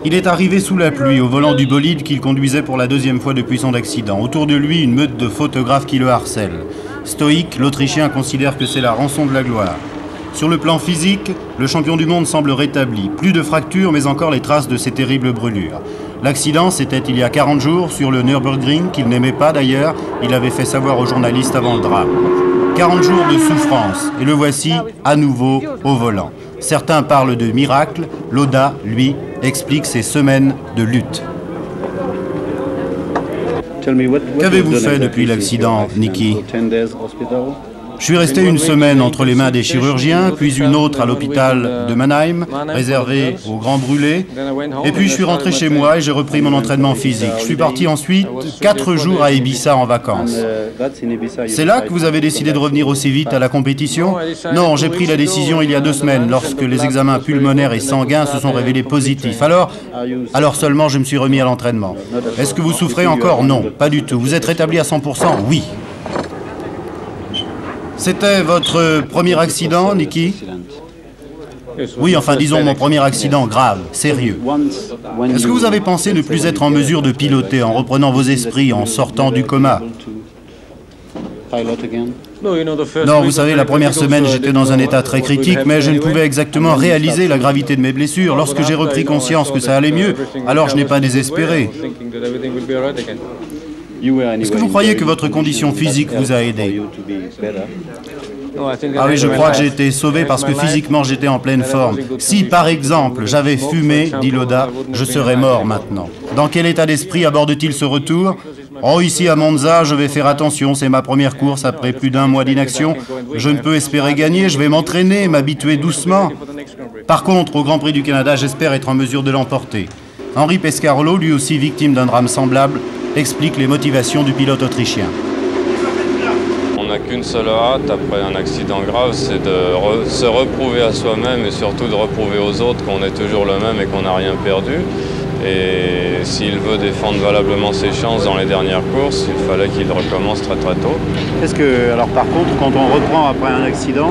Il est arrivé sous la pluie au volant du bolide qu'il conduisait pour la deuxième fois depuis son accident. Autour de lui, une meute de photographes qui le harcèlent. Stoïque, l'Autrichien considère que c'est la rançon de la gloire. Sur le plan physique, le champion du monde semble rétabli. Plus de fractures, mais encore les traces de ses terribles brûlures. L'accident, c'était il y a 40 jours sur le Nürburgring, qu'il n'aimait pas d'ailleurs. Il avait fait savoir aux journalistes avant le drame. 40 jours de souffrance, et le voici à nouveau au volant. Certains parlent de miracle, Lauda, lui, explique ses semaines de lutte. Qu'avez-vous fait depuis l'accident, Nicky? Je suis resté une semaine entre les mains des chirurgiens, puis une autre à l'hôpital de Mannheim, réservé aux grands brûlés. Et puis je suis rentré chez moi et j'ai repris mon entraînement physique. Je suis parti ensuite 4 jours à Ibiza en vacances. C'est là que vous avez décidé de revenir aussi vite à la compétition? Non, j'ai pris la décision il y a 2 semaines, lorsque les examens pulmonaires et sanguins se sont révélés positifs. Alors seulement je me suis remis à l'entraînement. Est-ce que vous souffrez encore? Non, pas du tout. Vous êtes rétabli à 100%? Oui. C'était votre premier accident, Nicky? Oui, enfin disons mon premier accident grave, sérieux. Est-ce que vous avez pensé ne plus être en mesure de piloter en reprenant vos esprits, en sortant du coma? Non, vous savez, la première semaine, j'étais dans un état très critique, mais je ne pouvais exactement réaliser la gravité de mes blessures. Lorsque j'ai repris conscience que ça allait mieux, alors je n'ai pas désespéré. Est-ce que vous croyez que votre condition physique vous a aidé? Ah oui, je crois que j'ai été sauvé parce que physiquement j'étais en pleine forme. Si, par exemple, j'avais fumé, dit Lauda, je serais mort maintenant. Dans quel état d'esprit aborde-t-il ce retour? Oh, ici à Monza, je vais faire attention, c'est ma première course après plus d'1 mois d'inaction. Je ne peux espérer gagner, je vais m'entraîner, m'habituer doucement. Par contre, au Grand Prix du Canada, j'espère être en mesure de l'emporter. Henri Pescarolo, lui aussi victime d'un drame semblable, explique les motivations du pilote autrichien. On n'a qu'une seule hâte après un accident grave, c'est de se reprouver à soi-même et surtout de reprouver aux autres qu'on est toujours le même et qu'on n'a rien perdu. Et s'il veut défendre valablement ses chances dans les dernières courses, il fallait qu'il recommence très très tôt. Est-ce que, alors par contre, quand on reprend après un accident,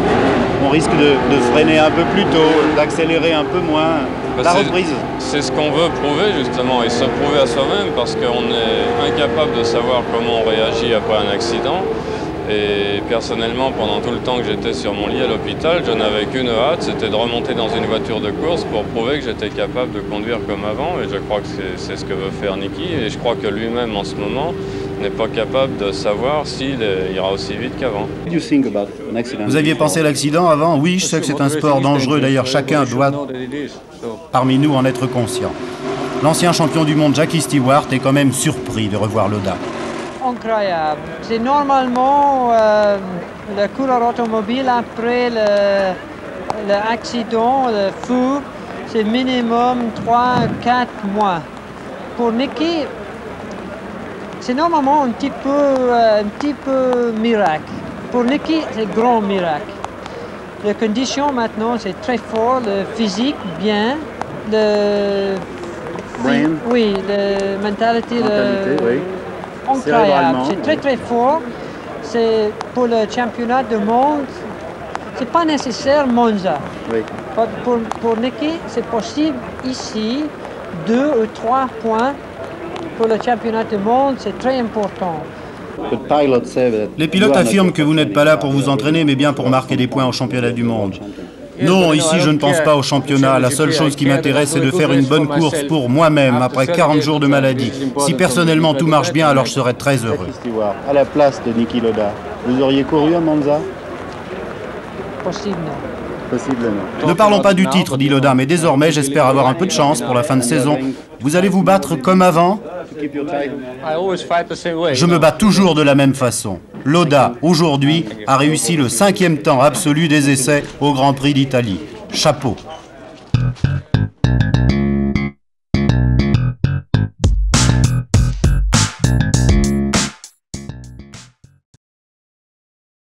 on risque de freiner un peu plus tôt, d'accélérer un peu moins la reprise? C'est ce qu'on veut prouver justement, et se prouver à soi-même parce qu'on est incapable de savoir comment on réagit après un accident. Et personnellement, pendant tout le temps que j'étais sur mon lit à l'hôpital, je n'avais qu'une hâte, c'était de remonter dans une voiture de course pour prouver que j'étais capable de conduire comme avant. Et je crois que c'est ce que veut faire Nicky. Et je crois que lui-même, en ce moment, n'est pas capable de savoir s'il ira aussi vite qu'avant. Vous aviez pensé à l'accident avant? Oui, je sais que c'est un sport dangereux. D'ailleurs, chacun doit, parmi nous, en être conscient. L'ancien champion du monde, Jackie Stewart, est quand même surpris de revoir Lauda. Incroyable. C'est normalement le coureur automobile après l'accident, le fou, c'est minimum 3-4 mois. Pour Nicky, c'est normalement un petit peu miracle. Pour Nicky, c'est grand miracle. Les conditions maintenant, c'est très fort, le physique bien, oui, la mentalité, oui. Incroyable, c'est très très fort. C'est pour le championnat du monde, c'est pas nécessaire Monza. Oui. Pour Nicky, c'est possible ici 2 ou 3 points pour le championnat du monde, c'est très important. Les pilotes affirment que vous n'êtes pas là pour vous entraîner, mais bien pour marquer des points au championnat du monde. Non, ici je ne pense pas au championnat. La seule chose qui m'intéresse, c'est de faire une bonne course pour moi-même après 40 jours de maladie. Si personnellement tout marche bien, alors je serai très heureux. À la place de Nicky Lauda, vous auriez couru à Monza? Possible, non. Possible, non. Ne parlons pas du titre, dit Lauda, mais désormais j'espère avoir un peu de chance pour la fin de saison. Vous allez vous battre comme avant? Je me bats toujours de la même façon. Lauda, aujourd'hui, a réussi le 5e temps absolu des essais au Grand Prix d'Italie. Chapeau.